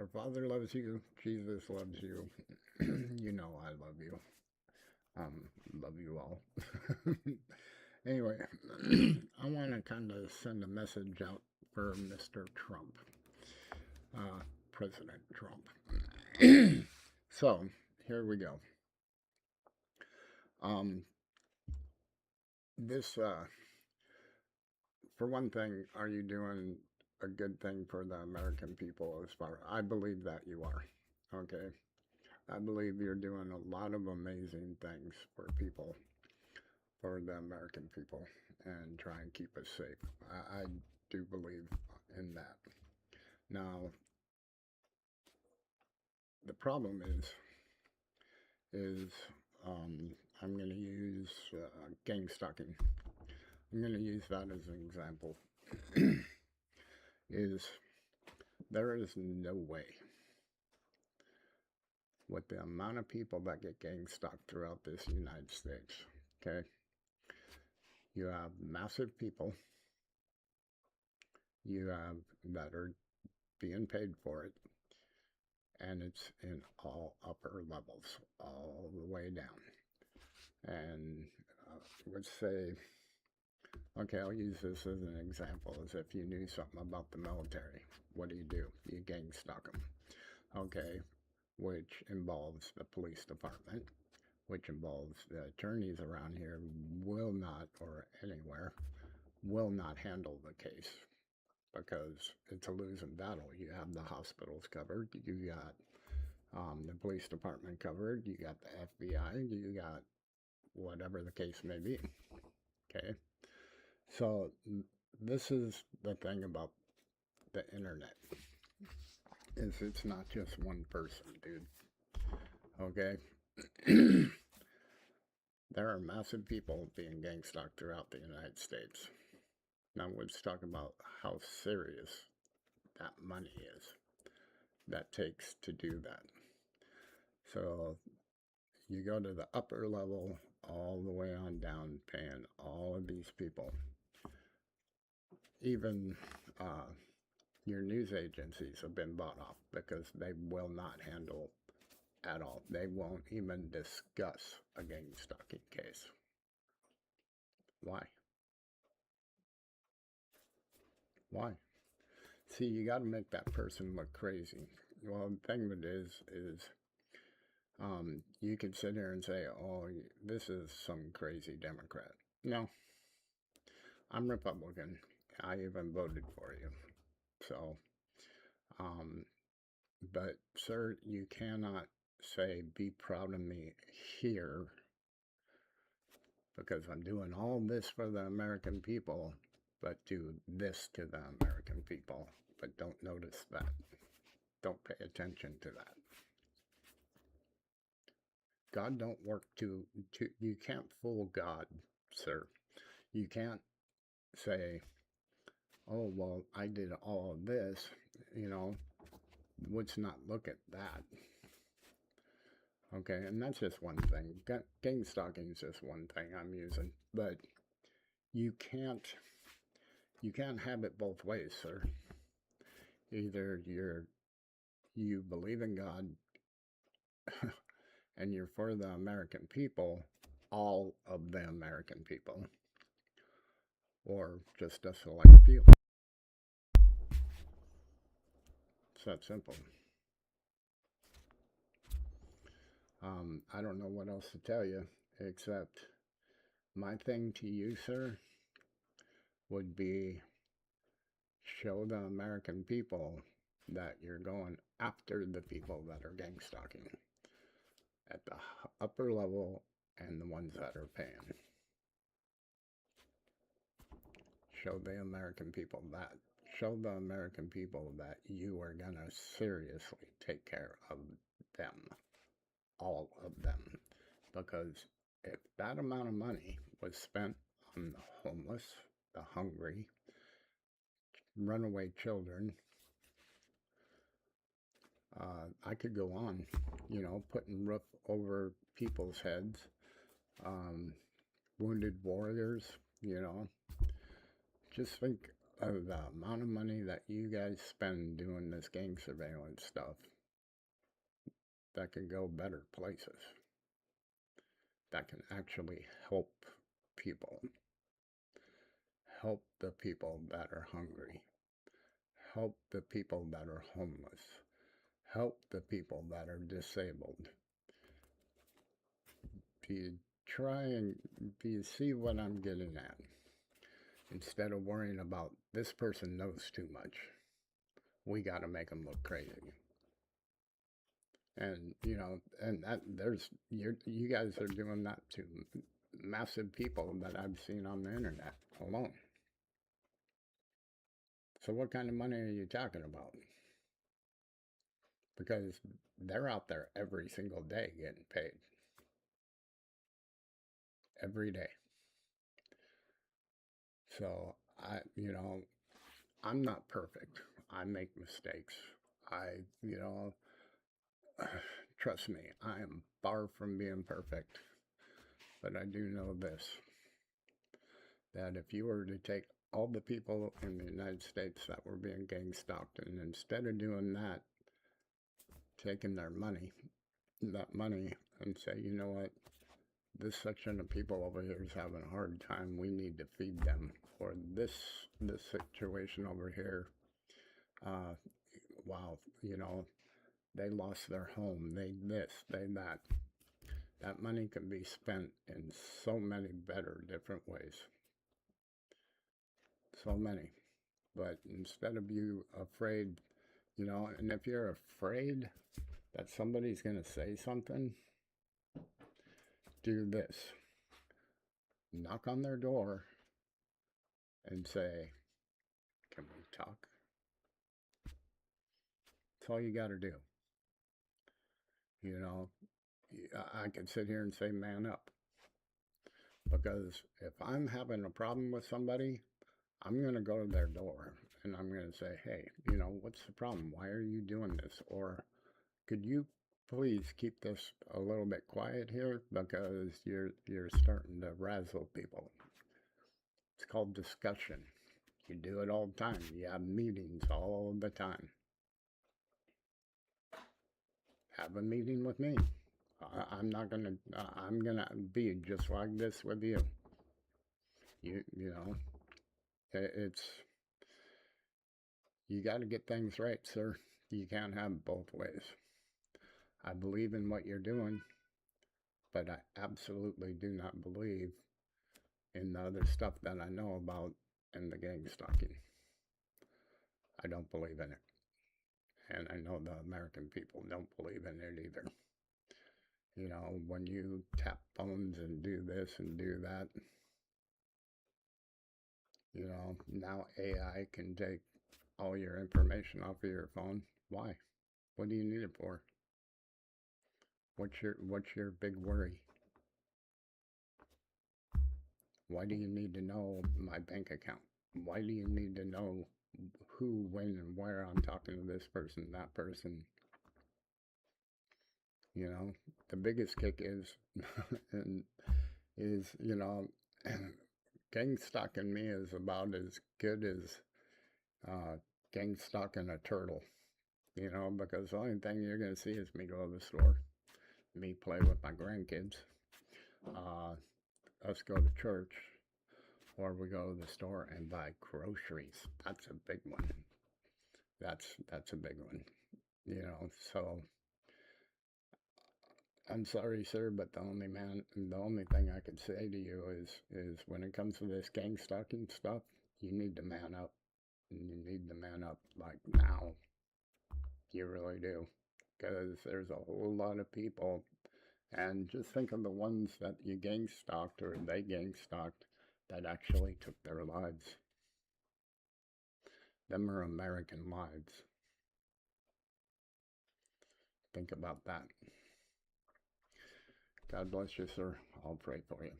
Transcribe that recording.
Our Father loves you. Jesus loves you. You know I love you. Um, love you all. Anyway, I want to kind of send a message out for Mr. Trump, President Trump. So here we go. Um, this, for one thing, are you doing a good thing for the American people? As far I believe that you are. Okay, I believe you're doing a lot of amazing things for people, for the American people, and try and keep us safe. I do believe in that. Now, the problem is I'm going to use gang stalking. I'm going to use that as an example. Is there is no way with the amount of people that get gang stalked throughout this United States. Okay, you have massive people. You have that are being paid for it, and it's in all upper levels, all the way down. And let's say, okay, I'll use this as an example, as if you knew something about the military. What do? You gang stalk them. Okay, which involves the police department, which involves the attorneys around here will not, or anywhere, will not handle the case because it's a losing battle. You have the hospitals covered, you got the police department covered, you got the FBI, you got whatever the case may be. Okay, so this is the thing about the internet is it's not just one person, dude. Okay, there are massive people being gang stalked throughout the United States. Now let's talk about how serious that money is that takes to do that. So you go to the upper level all the way on down, paying all of these people. Even your news agencies have been bought off because they will not handle at all. They won't even discuss a gang stalking case. Why? Why? See, you got to make that person look crazy. Well, the thing of it is you could sit here and say, "Oh, this is some crazy Democrat." No, I'm Republican. I even voted for you. So, um, but sir, you cannot say, "Be proud of me here," because I'm doing all this for the American people, but do this to the American people, but don't notice that. Don't pay attention to that. God don't work to you can't fool God, sir. You can't say, "Oh, well, I did all of this," you know, let's not look at that. Okay, and that's just one thing. Gang stalking is just one thing I'm using, but you can't you can't have it both ways, sir. Either you believe in God and you're for the American people, all of the American people, or just a select few. It's that simple. I don't know what else to tell you except my thing to you, sir, would be show the American people that you're going after the people that are gang stalking at the upper level and the ones that are paying. Show the American people that. Show the American people that you are going to seriously take care of them, all of them. Because if that amount of money was spent on the homeless, the hungry, runaway children, I could go on, putting roof over people's heads, um, wounded warriors, just think the amount of money that you guys spend doing this gang surveillance stuff that can go better places, that can actually help people, help the people that are hungry, help the people that are homeless, help the people that are disabled. Do you do you see what I'm getting at? Instead of worrying about this person knows too much, we got to make them look crazy. And and that you guys are doing that to massive people that I've seen on the internet alone. So what kind of money are you talking about? Because they're out there every single day getting paid. Every day. So I'm not perfect. I make mistakes. I, trust me, I am far from being perfect. But I do know this, that if you were to take all the people in the United States that were being gang stalked, and instead of doing that, taking their money, that money, and say, you know what, this section of people over here is having a hard time, we need to feed them. Or this situation over here, wow, they lost their home, they this, they that. That money can be spent in so many better, different ways. So many. But instead of you afraid, and if you're afraid that somebody's going to say something, do this. Knock on their door and say, can we talk? That's all you got to do. I could sit here and say, man up. Because if I'm having a problem with somebody, I'm going to go to their door and I'm going to say, hey, what's the problem? Why are you doing this? Or could you please keep this a little bit quiet here, because you're starting to razzle people. It's called discussion. You do it all the time. You have meetings all the time. Have a meeting with me. I'm not gonna. I'm gonna be just like this with you. It's you got to get things right, sir. You can't have both ways. I believe in what you're doing, but I absolutely do not believe in the other stuff that I know about in the gang stalking. I don't believe in it. And I know the American people don't believe in it either. When you tap phones and do this and do that, now AI can take all your information off of your phone. Why? What do you need it for? What's your big worry? Why do you need to know my bank account? Why do you need to know who, when, and where I'm talking to this person, that person? The biggest kick is, and is, gang stalking me is about as good as gang stalking a turtle, because the only thing you're going to see is me go to the store, me play with my grandkids, us go to church, or we go to the store and buy groceries. That's a big one. That's a big one. So I'm sorry, sir, but the only thing I could say to you is when it comes to this gang stalking stuff, you need to man up. And you need to man up like now. You really do. Because there's a whole lot of people. And just think of the ones that you gang stalked or they gang stalked that actually took their lives. Them are American lives. Think about that. God bless you, sir. I'll pray for you.